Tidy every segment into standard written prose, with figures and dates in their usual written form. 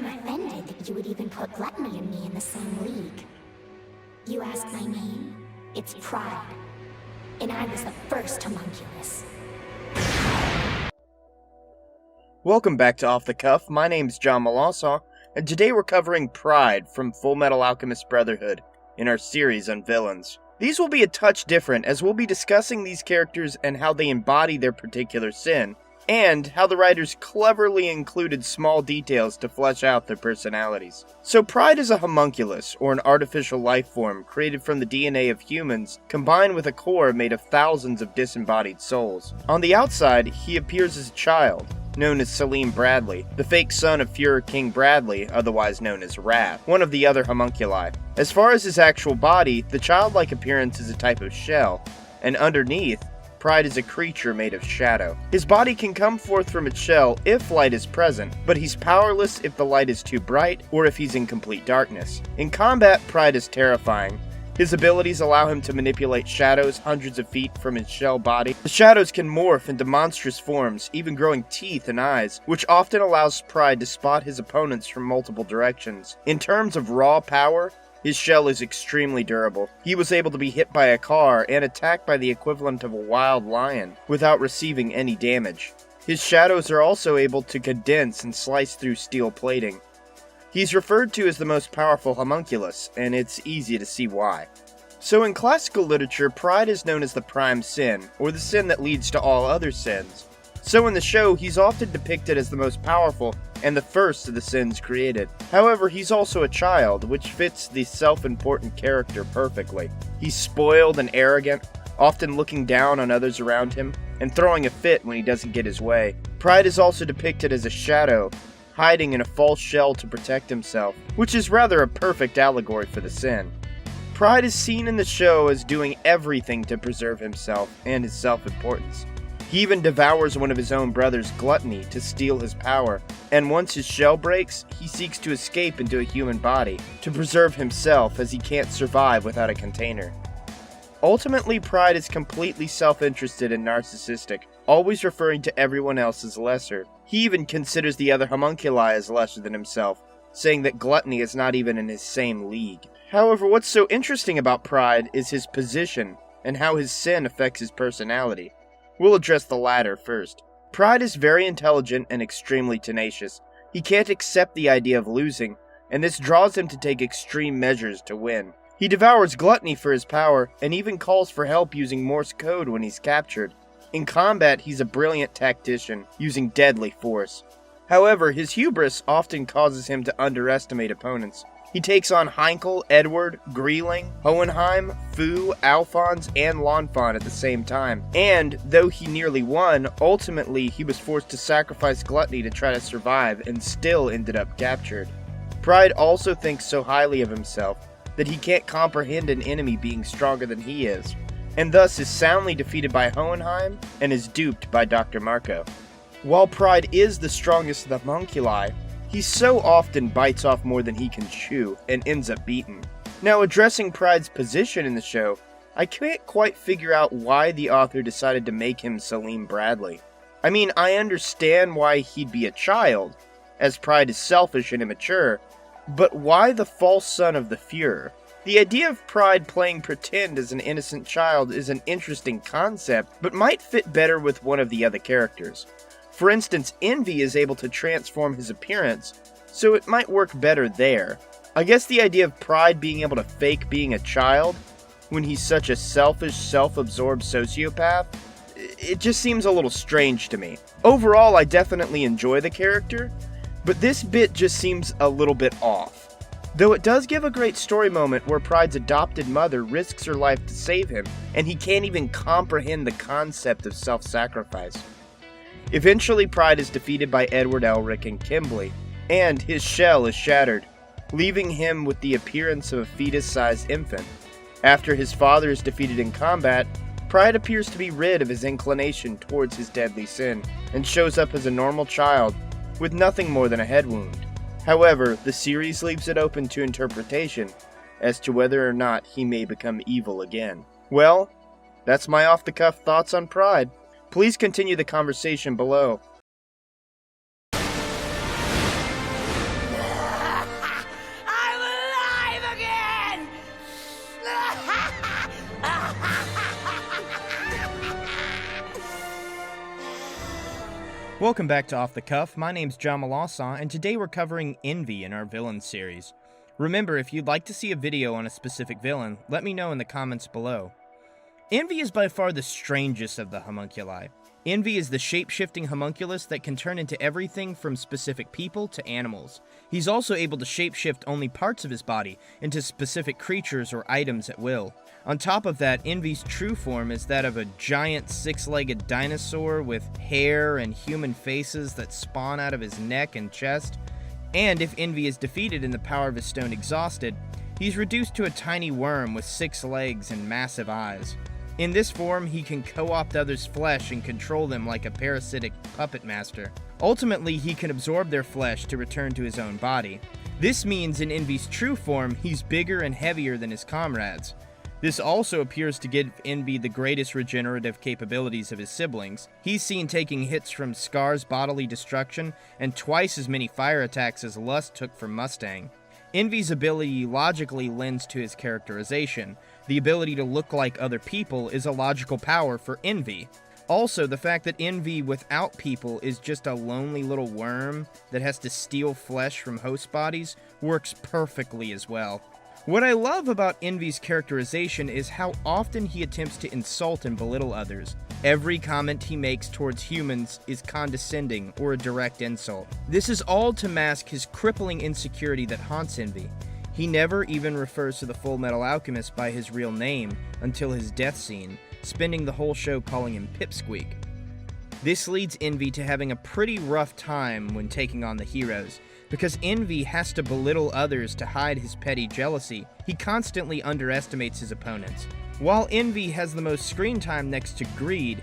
I'm offended that you would even put Gluttony and me in the same league. You ask my name? It's Pride. And I was the first homunculus. Welcome back to Off the Cuff. My name's John Malassaw, and today we're covering Pride from Full Metal Alchemist Brotherhood in our series on villains. These will be a touch different, as we'll be discussing these characters and how they embody their particular sin, and how the writers cleverly included small details to flesh out their personalities. So Pride is a homunculus, or an artificial life form created from the DNA of humans, combined with a core made of thousands of disembodied souls. On the outside, he appears as a child, known as Salim Bradley, the fake son of Fuhrer King Bradley, otherwise known as Wrath, one of the other homunculi. As far as his actual body, the childlike appearance is a type of shell, and underneath, Pride is a creature made of shadow. His body can come forth from its shell if light is present, but he's powerless if the light is too bright or if he's in complete darkness. In combat, Pride is terrifying. His abilities allow him to manipulate shadows hundreds of feet from his shell body. The shadows can morph into monstrous forms, even growing teeth and eyes, which often allows Pride to spot his opponents from multiple directions. In terms of raw power, his shell is extremely durable. He was able to be hit by a car and attacked by the equivalent of a wild lion without receiving any damage. His shadows are also able to condense and slice through steel plating. He's referred to as the most powerful homunculus, and it's easy to see why. So in classical literature, Pride is known as the prime sin, or the sin that leads to all other sins. So in the show, he's often depicted as the most powerful and the first of the sins created. However, he's also a child, which fits the self-important character perfectly. He's spoiled and arrogant, often looking down on others around him, and throwing a fit when he doesn't get his way. Pride is also depicted as a shadow, hiding in a false shell to protect himself, which is rather a perfect allegory for the sin. Pride is seen in the show as doing everything to preserve himself and his self-importance. He even devours one of his own brothers, Gluttony, to steal his power, and once his shell breaks, he seeks to escape into a human body, to preserve himself as he can't survive without a container. Ultimately, Pride is completely self-interested and narcissistic, always referring to everyone else as lesser. He even considers the other homunculi as lesser than himself, saying that Gluttony is not even in his same league. However, what's so interesting about Pride is his position, and how his sin affects his personality. We'll address the latter first. Pride is very intelligent and extremely tenacious. He can't accept the idea of losing, and this draws him to take extreme measures to win. He devours Gluttony for his power, and even calls for help using Morse code when he's captured. In combat, he's a brilliant tactician, using deadly force. However, his hubris often causes him to underestimate opponents. He takes on Heinkel, Edward, Greeling, Hohenheim, Fu, Alphonse, and L'Enfant at the same time. And, though he nearly won, ultimately he was forced to sacrifice Gluttony to try to survive and still ended up captured. Pride also thinks so highly of himself that he can't comprehend an enemy being stronger than he is, and thus is soundly defeated by Hohenheim and is duped by Dr. Marco. While Pride is the strongest of the homunculi, he so often bites off more than he can chew and ends up beaten. Now, addressing Pride's position in the show, I can't quite figure out why the author decided to make him Salim Bradley. I mean, I understand why he'd be a child, as Pride is selfish and immature, but why the false son of the Fuhrer? The idea of Pride playing pretend as an innocent child is an interesting concept, but might fit better with one of the other characters. For instance, Envy is able to transform his appearance, so it might work better there. I guess the idea of Pride being able to fake being a child, when he's such a selfish, self-absorbed sociopath, it just seems a little strange to me. Overall, I definitely enjoy the character, but this bit just seems a little bit off. Though it does give a great story moment where Pride's adopted mother risks her life to save him, and he can't even comprehend the concept of self-sacrifice. Eventually, Pride is defeated by Edward Elric and Kimberly, and his shell is shattered, leaving him with the appearance of a fetus-sized infant. After his father is defeated in combat, Pride appears to be rid of his inclination towards his deadly sin, and shows up as a normal child, with nothing more than a head wound. However, the series leaves it open to interpretation as to whether or not he may become evil again. Well, that's my off-the-cuff thoughts on Pride. Please continue the conversation below. Welcome back to Off the Cuff. My name's John Malasa, and today we're covering Envy in our villain series. Remember, if you'd like to see a video on a specific villain, let me know in the comments below. Envy is by far the strangest of the homunculi. Envy is the shape-shifting homunculus that can turn into everything from specific people to animals. He's also able to shape-shift only parts of his body into specific creatures or items at will. On top of that, Envy's true form is that of a giant six-legged dinosaur with hair and human faces that spawn out of his neck and chest. And if Envy is defeated and the power of his stone exhausted, he's reduced to a tiny worm with 6 legs and massive eyes. In this form, he can co-opt others' flesh and control them like a parasitic puppet master. Ultimately, he can absorb their flesh to return to his own body. This means in Envy's true form, he's bigger and heavier than his comrades. This also appears to give Envy the greatest regenerative capabilities of his siblings. He's seen taking hits from Scar's bodily destruction and twice as many fire attacks as Lust took from Mustang. Envy's ability logically lends to his characterization. The ability to look like other people is a logical power for Envy. Also, the fact that Envy without people is just a lonely little worm that has to steal flesh from host bodies works perfectly as well. What I love about Envy's characterization is how often he attempts to insult and belittle others. Every comment he makes towards humans is condescending or a direct insult. This is all to mask his crippling insecurity that haunts Envy. He never even refers to the Full Metal Alchemist by his real name until his death scene, spending the whole show calling him Pipsqueak. This leads Envy to having a pretty rough time when taking on the heroes. Because Envy has to belittle others to hide his petty jealousy, he constantly underestimates his opponents. While Envy has the most screen time next to Greed,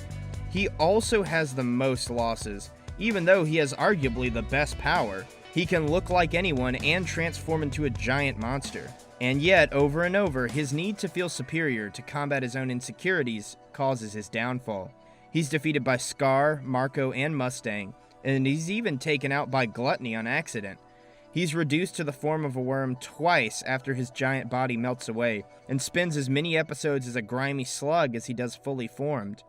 he also has the most losses, even though he has arguably the best power. He can look like anyone and transform into a giant monster. And yet, over and over, his need to feel superior to combat his own insecurities causes his downfall. He's defeated by Scar, Marco, and Mustang, and he's even taken out by Gluttony on accident. He's reduced to the form of a worm twice after his giant body melts away, and spends as many episodes as a grimy slug as he does fully formed.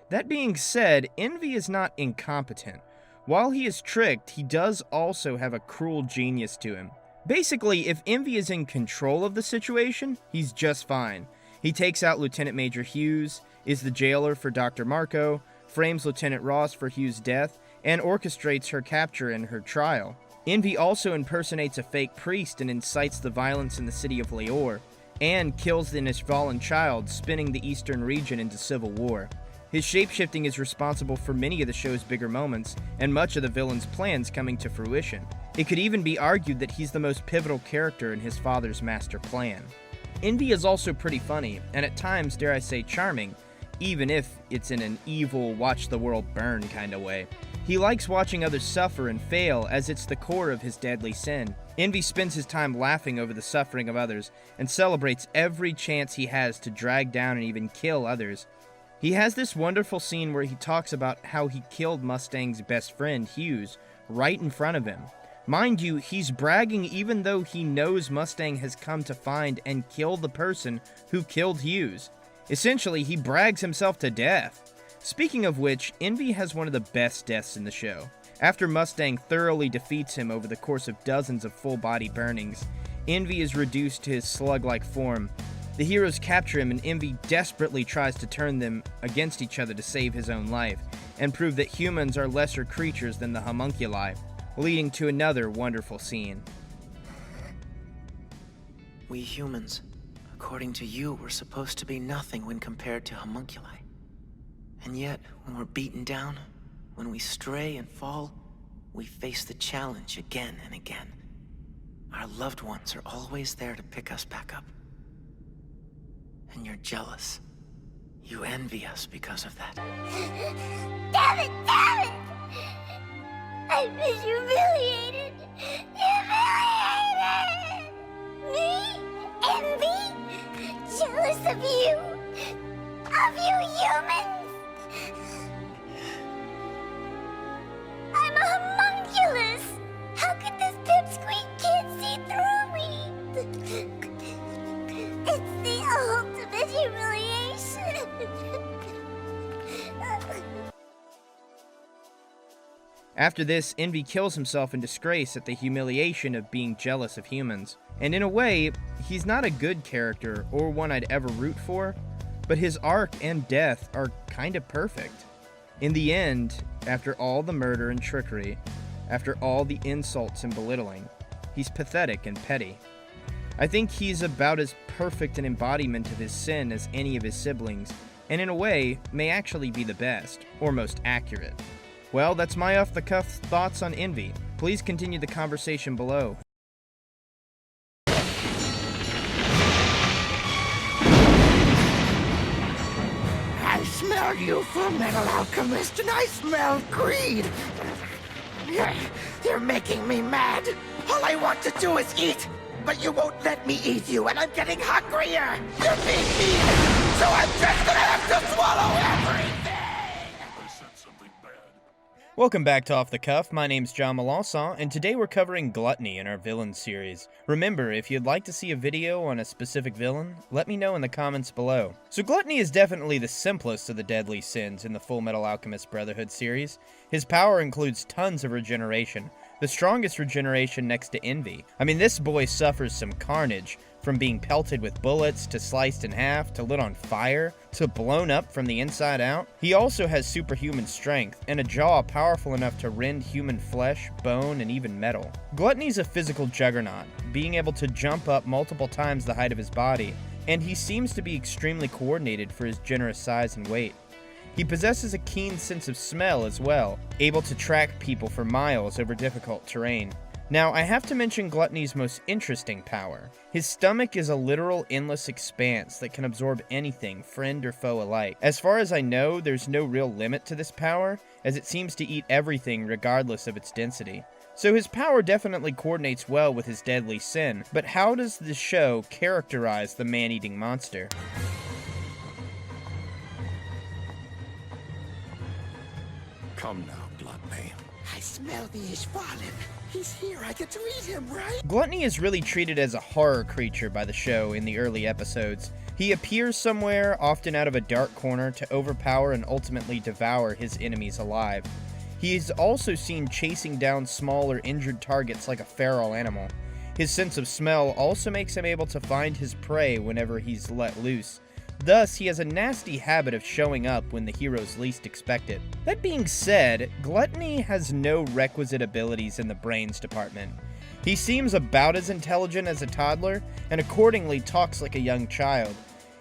That being said, Envy is not incompetent. While he is tricked, he does also have a cruel genius to him. Basically, if Envy is in control of the situation, he's just fine. He takes out Lieutenant Major Hughes, is the jailer for Dr. Marco, frames Lieutenant Ross for Hughes' death, and orchestrates her capture and her trial. Envy also impersonates a fake priest and incites the violence in the city of Leor, and kills the Nishvalan child, spinning the eastern region into civil war. His shapeshifting is responsible for many of the show's bigger moments, and much of the villain's plans coming to fruition. It could even be argued that he's the most pivotal character in his father's master plan. Envy is also pretty funny, and at times, dare I say, charming, even if it's in an evil, watch the world burn kind of way. He likes watching others suffer and fail, as it's the core of his deadly sin. Envy spends his time laughing over the suffering of others, and celebrates every chance he has to drag down and even kill others. He has this wonderful scene where he talks about how he killed Mustang's best friend, Hughes, right in front of him. Mind you, he's bragging even though he knows Mustang has come to find and kill the person who killed Hughes. Essentially, he brags himself to death. Speaking of which, Envy has one of the best deaths in the show. After Mustang thoroughly defeats him over the course of dozens of full-body burnings, Envy is reduced to his slug-like form. The heroes capture him, and Envy desperately tries to turn them against each other to save his own life, and prove that humans are lesser creatures than the homunculi, leading to another wonderful scene. We humans, according to you, we're supposed to be nothing when compared to homunculi. And yet, when we're beaten down, when we stray and fall, we face the challenge again and again. Our loved ones are always there to pick us back up. And you're jealous. You envy us because of that. Damn it! Damn it! I've been humiliated! Humiliated! Me? Envy? Jealous of you? Of you humans? I'm a homunculus! How could this pipsqueak kid see through me? It's the ultimate humiliation! After this, Envy kills himself in disgrace at the humiliation of being jealous of humans. And in a way, he's not a good character or one I'd ever root for, but his arc and death are kinda perfect. In the end, after all the murder and trickery, after all the insults and belittling, he's pathetic and petty. I think he's about as perfect an embodiment of his sin as any of his siblings, and in a way, may actually be the best, or most accurate. Well, that's my off-the-cuff thoughts on Envy. Please continue the conversation below. I smell you, Full Metal Alchemist, and I smell greed. You're making me mad. All I want to do is eat, but you won't let me eat you, and I'm getting hungrier. You're being mean, so I'm just gonna have to swallow everything. Welcome back to Off the Cuff. My name's John Malassaw, and today we're covering Gluttony in our Villain series. Remember, if you'd like to see a video on a specific villain, let me know in the comments below. So Gluttony is definitely the simplest of the deadly sins in the Full Metal Alchemist Brotherhood series. His power includes tons of regeneration, the strongest regeneration next to Envy. I mean, this boy suffers some carnage, from being pelted with bullets, to sliced in half, to lit on fire, to blown up from the inside out. He also has superhuman strength, and a jaw powerful enough to rend human flesh, bone, and even metal. Gluttony's a physical juggernaut, being able to jump up multiple times the height of his body, and he seems to be extremely coordinated for his generous size and weight. He possesses a keen sense of smell as well, able to track people for miles over difficult terrain. Now, I have to mention Gluttony's most interesting power. His stomach is a literal endless expanse that can absorb anything, friend or foe alike. As far as I know, there's no real limit to this power, as it seems to eat everything regardless of its density. So his power definitely coordinates well with his deadly sin, but how does the show characterize the man-eating monster? Come now, Gluttony. I smell the Ishvalin. He's here. I get to eat him, right? Gluttony is really treated as a horror creature by the show in the early episodes. He appears somewhere, often out of a dark corner, to overpower and ultimately devour his enemies alive. He is also seen chasing down small or injured targets like a feral animal. His sense of smell also makes him able to find his prey whenever he's let loose. Thus, he has a nasty habit of showing up when the heroes least expect it. That being said, Gluttony has no requisite abilities in the brains department. He seems about as intelligent as a toddler, and accordingly talks like a young child.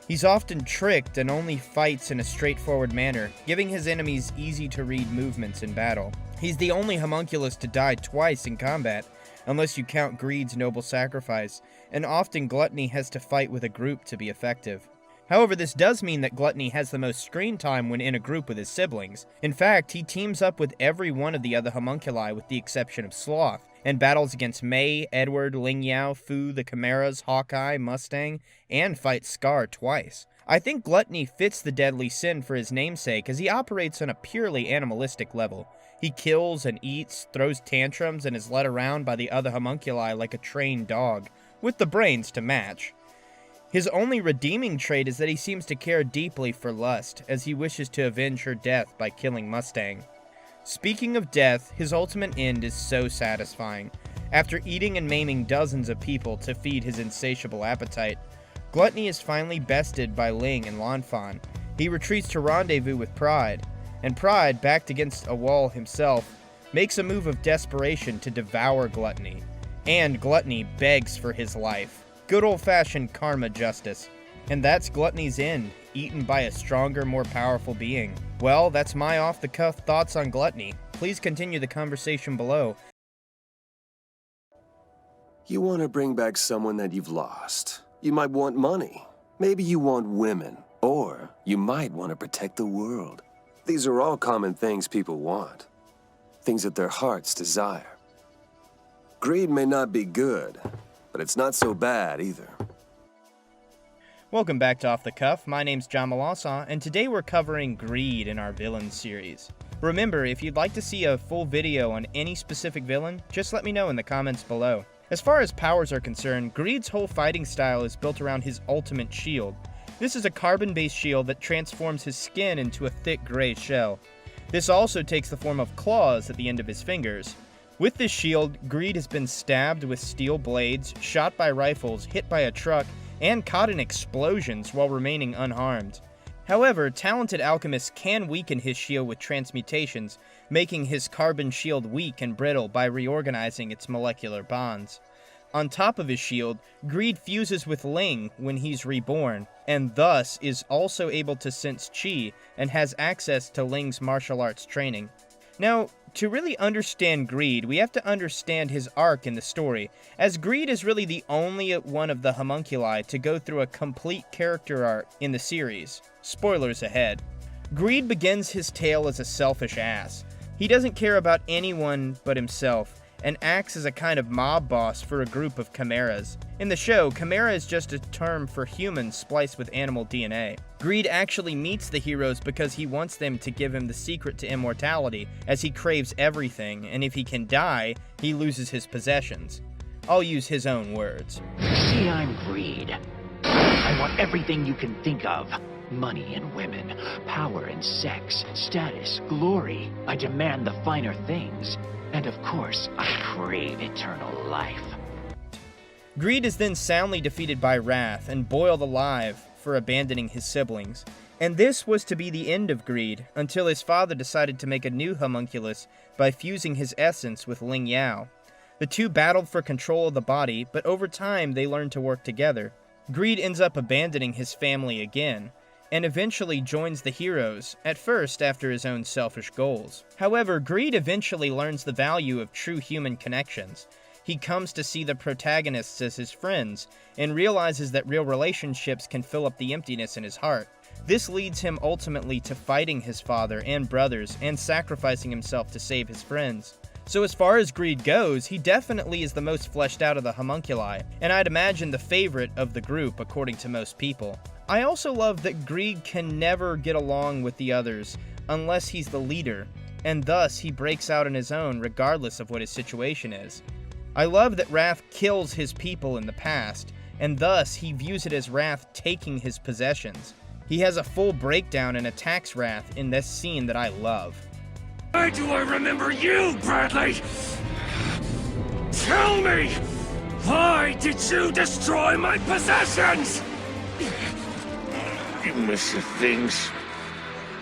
He's often tricked and only fights in a straightforward manner, giving his enemies easy-to-read movements in battle. He's the only homunculus to die twice in combat, unless you count Greed's noble sacrifice, and often Gluttony has to fight with a group to be effective. However, this does mean that Gluttony has the most screen time when in a group with his siblings. In fact, he teams up with every one of the other homunculi with the exception of Sloth, and battles against May, Edward, Ling Yao, Fu, the Chimeras, Hawkeye, Mustang, and fights Scar twice. I think Gluttony fits the deadly sin for his namesake as he operates on a purely animalistic level. He kills and eats, throws tantrums, and is led around by the other homunculi like a trained dog, with the brains to match. His only redeeming trait is that he seems to care deeply for Lust, as he wishes to avenge her death by killing Mustang. Speaking of death, his ultimate end is so satisfying. After eating and maiming dozens of people to feed his insatiable appetite, Gluttony is finally bested by Ling and Lanfan. He retreats to rendezvous with Pride, and Pride, backed against a wall himself, makes a move of desperation to devour Gluttony, and Gluttony begs for his life. Good old-fashioned karma justice. And that's Gluttony's end, eaten by a stronger, more powerful being. Well, that's my off-the-cuff thoughts on Gluttony. Please continue the conversation below. You want to bring back someone that you've lost. You might want money. Maybe you want women. Or you might want to protect the world. These are all common things people want. Things that their hearts desire. Greed may not be good, but it's not so bad either. Welcome back to Off the Cuff. My name's John Malassaw, and today we're covering Greed in our Villain series. Remember, if you'd like to see a full video on any specific villain, just let me know in the comments below. As far as powers are concerned, Greed's whole fighting style is built around his ultimate shield. This is a carbon-based shield that transforms his skin into a thick gray shell. This also takes the form of claws at the end of his fingers. With this shield, Greed has been stabbed with steel blades, shot by rifles, hit by a truck, and caught in explosions while remaining unharmed. However, talented alchemists can weaken his shield with transmutations, making his carbon shield weak and brittle by reorganizing its molecular bonds. On top of his shield, Greed fuses with Ling when he's reborn, and thus is also able to sense Qi and has access to Ling's martial arts training. Now, to really understand Greed, we have to understand his arc in the story, as Greed is really the only one of the homunculi to go through a complete character arc in the series. Spoilers ahead. Greed begins his tale as a selfish ass. He doesn't care about anyone but himself, and acts as a kind of mob boss for a group of chimeras. In the show, chimera is just a term for humans spliced with animal DNA. Greed actually meets the heroes because he wants them to give him the secret to immortality, as he craves everything, and if he can die, he loses his possessions. I'll use his own words. See, I'm Greed. I want everything you can think of. Money and women, power and sex, status, glory. I demand the finer things. And of course, I crave eternal life. Greed is then soundly defeated by Wrath and boiled alive for abandoning his siblings. And this was to be the end of Greed, until his father decided to make a new homunculus by fusing his essence with Ling Yao. The two battled for control of the body, but over time they learned to work together. Greed ends up abandoning his family again, and eventually joins the heroes, at first after his own selfish goals. However, Greed eventually learns the value of true human connections. He comes to see the protagonists as his friends, and realizes that real relationships can fill up the emptiness in his heart. This leads him ultimately to fighting his father and brothers, and sacrificing himself to save his friends. So as far as Greed goes, he definitely is the most fleshed out of the homunculi, and I'd imagine the favorite of the group according to most people. I also love that Greed can never get along with the others unless he's the leader, and thus he breaks out on his own regardless of what his situation is. I love that Wrath kills his people in the past, and thus he views it as Wrath taking his possessions. He has a full breakdown and attacks Wrath in this scene that I love. Why do I remember you, Bradley? Tell me! Why did you destroy my possessions? You miss the things.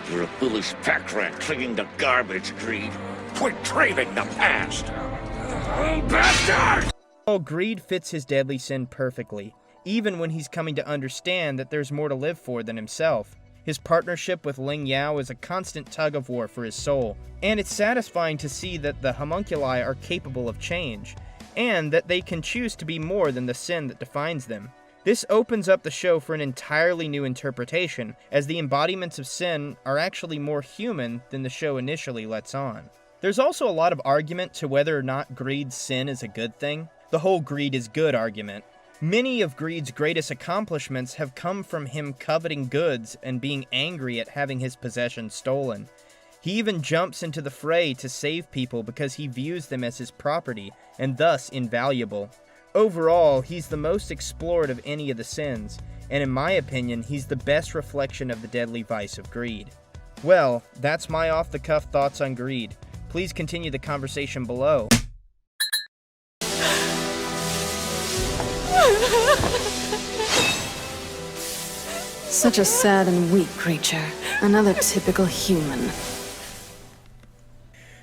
You're a foolish pack rat clinging to garbage, Greed. Quit craving the past! Oh, bastard! Oh, Greed fits his deadly sin perfectly, even when he's coming to understand that there's more to live for than himself. His partnership with Ling Yao is a constant tug-of-war for his soul, and it's satisfying to see that the homunculi are capable of change, and that they can choose to be more than the sin that defines them. This opens up the show for an entirely new interpretation, as the embodiments of sin are actually more human than the show initially lets on. There's also a lot of argument to whether or not Greed's sin is a good thing. The whole Greed is good argument. Many of Greed's greatest accomplishments have come from him coveting goods and being angry at having his possessions stolen. He even jumps into the fray to save people because he views them as his property, and thus invaluable. Overall, he's the most explored of any of the sins, and in my opinion, he's the best reflection of the deadly vice of greed. Well, that's my off-the-cuff thoughts on Greed. Please continue the conversation below. Such a sad and weak creature. Another typical human.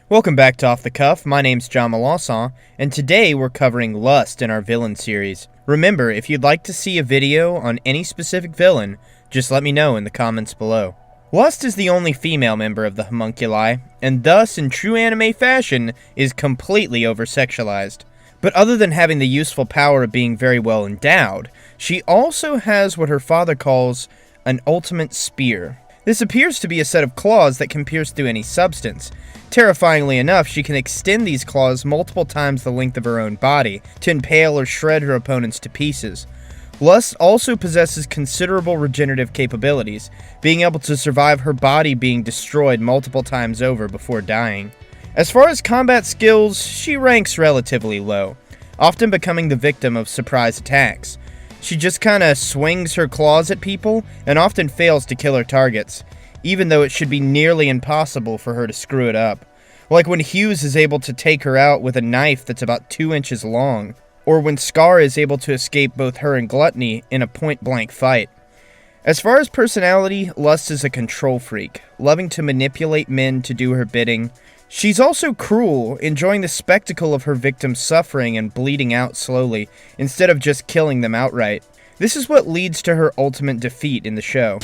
Welcome back to Off the Cuff. My name's John Malawson, and today we're covering Lust in our villain series. Remember, if you'd like to see a video on any specific villain, just let me know in the comments below. Lust is the only female member of the homunculi, and thus, in true anime fashion, is completely over-sexualized. But other than having the useful power of being very well endowed, she also has what her father calls an ultimate spear. This appears to be a set of claws that can pierce through any substance. Terrifyingly enough, she can extend these claws multiple times the length of her own body, to impale or shred her opponents to pieces. Lust also possesses considerable regenerative capabilities, being able to survive her body being destroyed multiple times over before dying. As far as combat skills, she ranks relatively low, often becoming the victim of surprise attacks. She just kinda swings her claws at people, and often fails to kill her targets. even though it should be nearly impossible for her to screw it up. Like when Hughes is able to take her out with a knife that's about 2 inches long, or when Scar is able to escape both her and Gluttony in a point-blank fight. As far as personality, Lust is a control freak, loving to manipulate men to do her bidding. She's also cruel, enjoying the spectacle of her victims suffering and bleeding out slowly, instead of just killing them outright. This is what leads to her ultimate defeat in the show.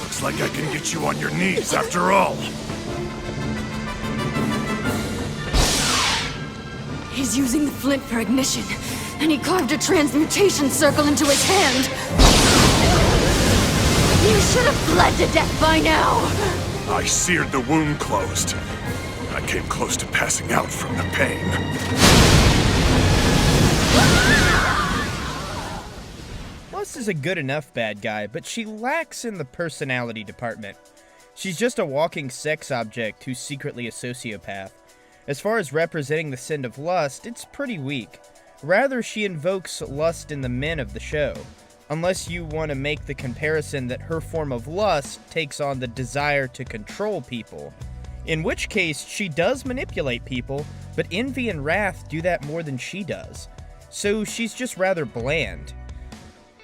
Looks like I can get you on your knees after all. He's using the flint for ignition, and he carved a transmutation circle into his hand. You should have bled to death by now. I seared the wound closed. I came close to passing out from the pain. Lust is a good enough bad guy, but she lacks in the personality department. She's just a walking sex object who's secretly a sociopath. As far as representing the sin of lust, it's pretty weak. Rather, she invokes lust in the men of the show. Unless you want to make the comparison that her form of lust takes on the desire to control people. In which case, she does manipulate people, but envy and wrath do that more than she does. So she's just rather bland.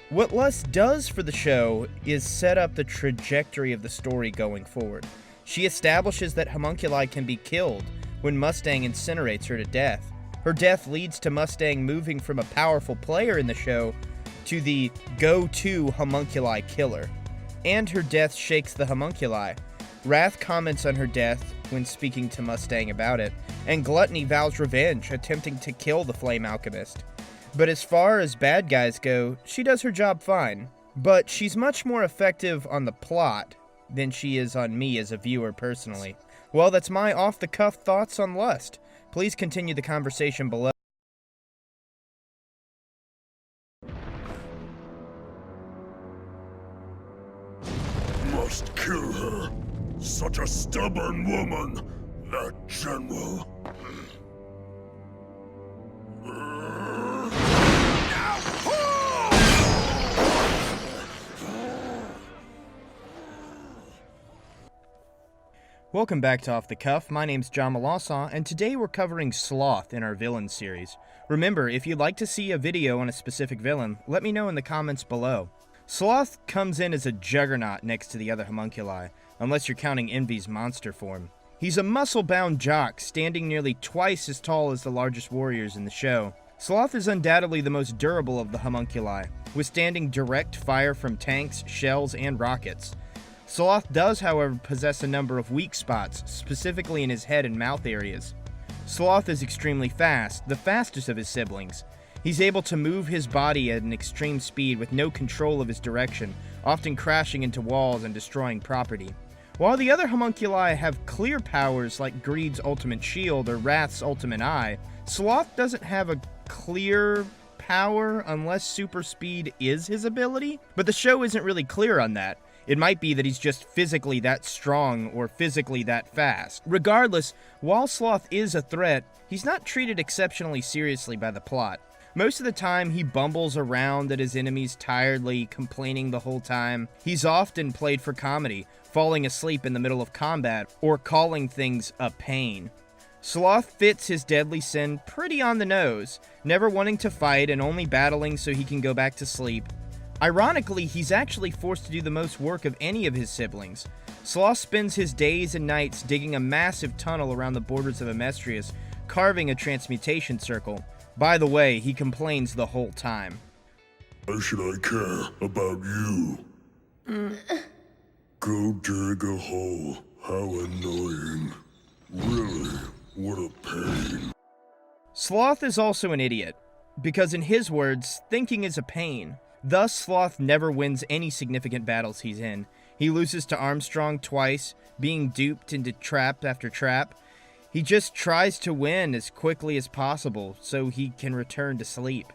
What Lust does for the show is set up the trajectory of the story going forward. She establishes that Homunculi can be killed when Mustang incinerates her to death. Her death leads to Mustang moving from a powerful player in the show to the go-to Homunculi killer. And her death shakes the Homunculi. Wrath comments on her death when speaking to Mustang about it, and Gluttony vows revenge, attempting to kill the Flame Alchemist. But as far as bad guys go, she does her job fine. But she's much more effective on the plot than she is on me as a viewer personally. Well, that's my off-the-cuff thoughts on Lust. Please continue the conversation below. Must kill her. Such a stubborn woman. That general. Welcome back to Off the Cuff. My name's John Malasa, and today we're covering Sloth in our Villain series. Remember, if you'd like to see a video on a specific villain, let me know in the comments below. Sloth comes in as a juggernaut next to the other homunculi, unless you're counting Envy's monster form. He's a muscle-bound jock, standing nearly twice as tall as the largest warriors in the show. Sloth is undoubtedly the most durable of the homunculi, withstanding direct fire from tanks, shells, and rockets. Sloth does, however, possess a number of weak spots, specifically in his head and mouth areas. Sloth is extremely fast, the fastest of his siblings. He's able to move his body at an extreme speed with no control of his direction, often crashing into walls and destroying property. While the other homunculi have clear powers like Greed's ultimate shield or Wrath's ultimate eye, Sloth doesn't have a clear power unless super speed is his ability, but the show isn't really clear on that. It might be that he's just physically that strong or physically that fast. Regardless, while Sloth is a threat, he's not treated exceptionally seriously by the plot. Most of the time, he bumbles around at his enemies tiredly, complaining the whole time. He's often played for comedy, falling asleep in the middle of combat, or calling things a pain. Sloth fits his deadly sin pretty on the nose, never wanting to fight and only battling so he can go back to sleep. Ironically, he's actually forced to do the most work of any of his siblings. Sloth spends his days and nights digging a massive tunnel around the borders of Amestrius, carving a transmutation circle. By the way, he complains the whole time. Why should I care about you? Go dig a hole. How annoying. Really, what a pain. Sloth is also an idiot, because in his words, thinking is a pain. Thus, Sloth never wins any significant battles he's in. He loses to Armstrong twice, being duped into trap after trap. He just tries to win as quickly as possible so he can return to sleep.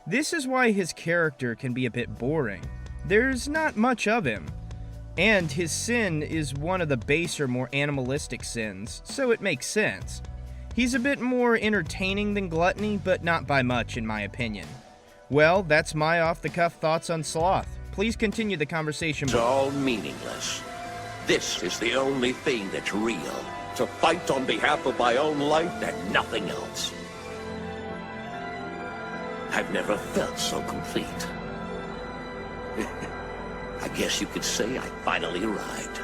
This is why his character can be a bit boring. There's not much of him. And his sin is one of the baser, more animalistic sins, so it makes sense. He's a bit more entertaining than Gluttony, but not by much in my opinion. Well, that's my off-the-cuff thoughts on Sloth. Please continue the conversation. It's all meaningless. This is the only thing that's real. To fight on behalf of my own life and nothing else. I've never felt so complete. I guess you could say I finally arrived.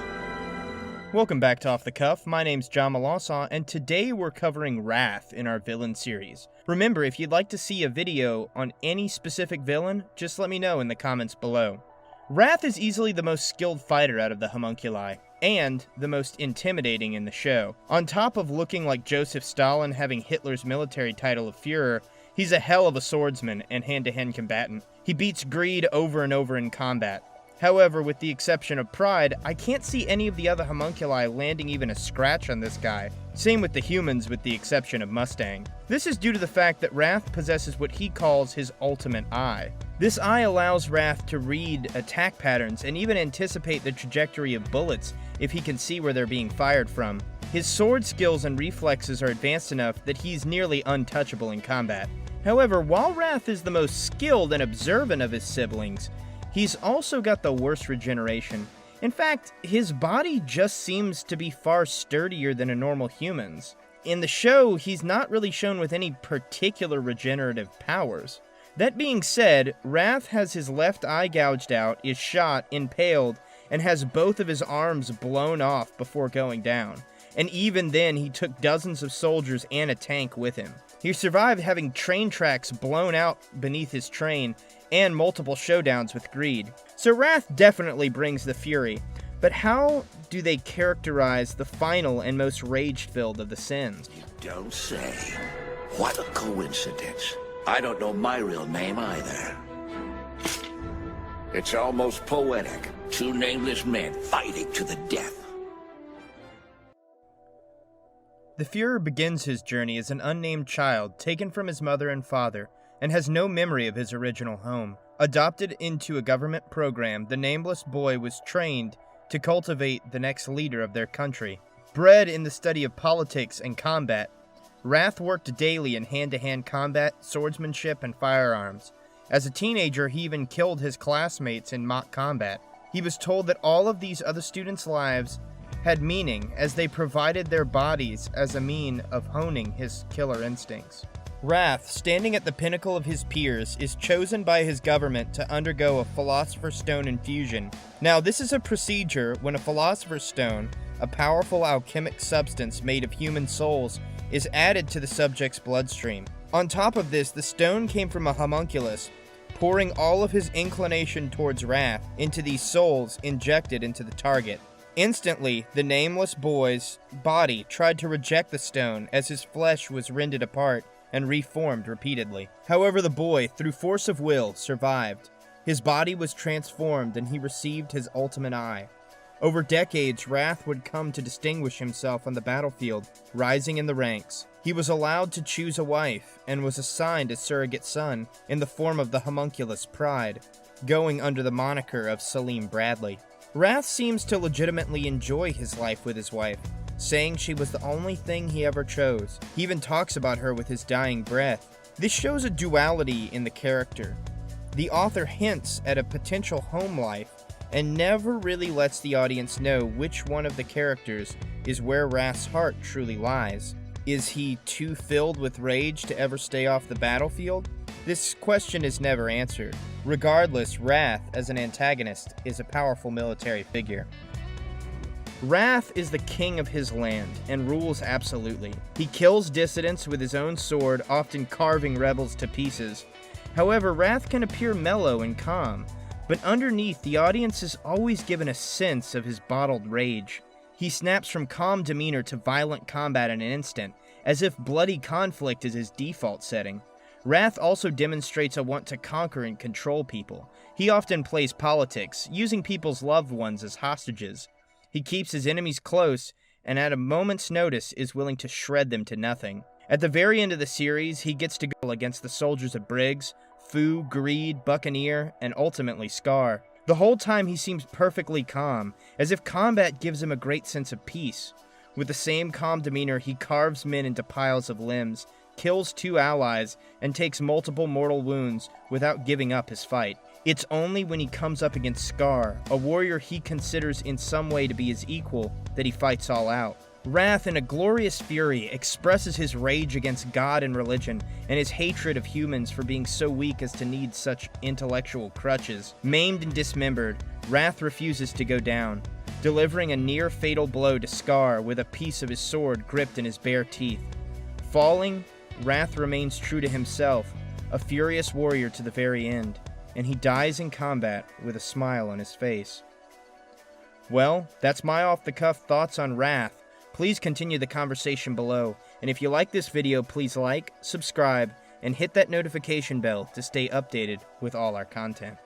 Welcome back to Off the Cuff. My name's John Malasa, and today we're covering Wrath in our villain series. Remember, if you'd like to see a video on any specific villain, just let me know in the comments below. Wrath is easily the most skilled fighter out of the Homunculi, and the most intimidating in the show. On top of looking like Joseph Stalin having Hitler's military title of Führer, he's a hell of a swordsman and hand-to-hand combatant. He beats greed over and over in combat. However, with the exception of Pride, I can't see any of the other homunculi landing even a scratch on this guy. Same with the humans with the exception of Mustang. This is due to the fact that Wrath possesses what he calls his ultimate eye. This eye allows Wrath to read attack patterns and even anticipate the trajectory of bullets if he can see where they're being fired from. His sword skills and reflexes are advanced enough that he's nearly untouchable in combat. However, while Wrath is the most skilled and observant of his siblings, he's also got the worst regeneration. In fact, his body just seems to be far sturdier than a normal human's. In the show, he's not really shown with any particular regenerative powers. That being said, Wrath has his left eye gouged out, is shot, impaled, and has both of his arms blown off before going down. And even then, he took dozens of soldiers and a tank with him. He survived having train tracks blown out beneath his train, and multiple showdowns with greed. So Wrath definitely brings the fury, but how do they characterize the final and most rage-filled of the sins? You don't say. What a coincidence. I don't know my real name either. It's almost poetic. Two nameless men fighting to the death. The Führer begins his journey as an unnamed child taken from his mother and father, and has no memory of his original home. Adopted into a government program, the nameless boy was trained to cultivate the next leader of their country. Bred in the study of politics and combat, Wrath worked daily in hand-to-hand combat, swordsmanship, and firearms. As a teenager, he even killed his classmates in mock combat. He was told that all of these other students' lives had meaning as they provided their bodies as a mean of honing his killer instincts. Wrath, standing at the pinnacle of his peers, is chosen by his government to undergo a Philosopher's Stone infusion. Now, this is a procedure when a Philosopher's Stone, a powerful alchemic substance made of human souls, is added to the subject's bloodstream. On top of this, the stone came from a homunculus, pouring all of his inclination towards Wrath into these souls injected into the target. Instantly, the nameless boy's body tried to reject the stone as his flesh was rended apart and reformed repeatedly. However, the boy, through force of will, survived. His body was transformed and he received his ultimate eye. Over decades, Wrath would come to distinguish himself on the battlefield, rising in the ranks. He was allowed to choose a wife and was assigned a surrogate son in the form of the homunculus Pride, going under the moniker of Salim Bradley. Wrath seems to legitimately enjoy his life with his wife, saying she was the only thing he ever chose. He even talks about her with his dying breath. This shows a duality in the character. The author hints at a potential home life and never really lets the audience know which one of the characters is where Wrath's heart truly lies. Is he too filled with rage to ever stay off the battlefield? This question is never answered. Regardless, Wrath, as an antagonist, is a powerful military figure. Wrath is the king of his land, and rules absolutely. He kills dissidents with his own sword, often carving rebels to pieces. However, Wrath can appear mellow and calm, but underneath, the audience is always given a sense of his bottled rage. He snaps from calm demeanor to violent combat in an instant, as if bloody conflict is his default setting. Wrath also demonstrates a want to conquer and control people. He often plays politics, using people's loved ones as hostages. He keeps his enemies close, and at a moment's notice is willing to shred them to nothing. At the very end of the series, he gets to go against the soldiers of Briggs, Fu, Greed, Buccaneer, and ultimately Scar. The whole time he seems perfectly calm, as if combat gives him a great sense of peace. With the same calm demeanor, he carves men into piles of limbs, kills 2 allies, and takes multiple mortal wounds without giving up his fight. It's only when he comes up against Scar, a warrior he considers in some way to be his equal, that he fights all out. Wrath, in a glorious fury, expresses his rage against God and religion, and his hatred of humans for being so weak as to need such intellectual crutches. Maimed and dismembered, Wrath refuses to go down, delivering a near-fatal blow to Scar with a piece of his sword gripped in his bare teeth. Falling, Wrath remains true to himself, a furious warrior to the very end, and he dies in combat with a smile on his face. Well, that's my off-the-cuff thoughts on Wrath. Please continue the conversation below, and if you like this video, please like, subscribe, and hit that notification bell to stay updated with all our content.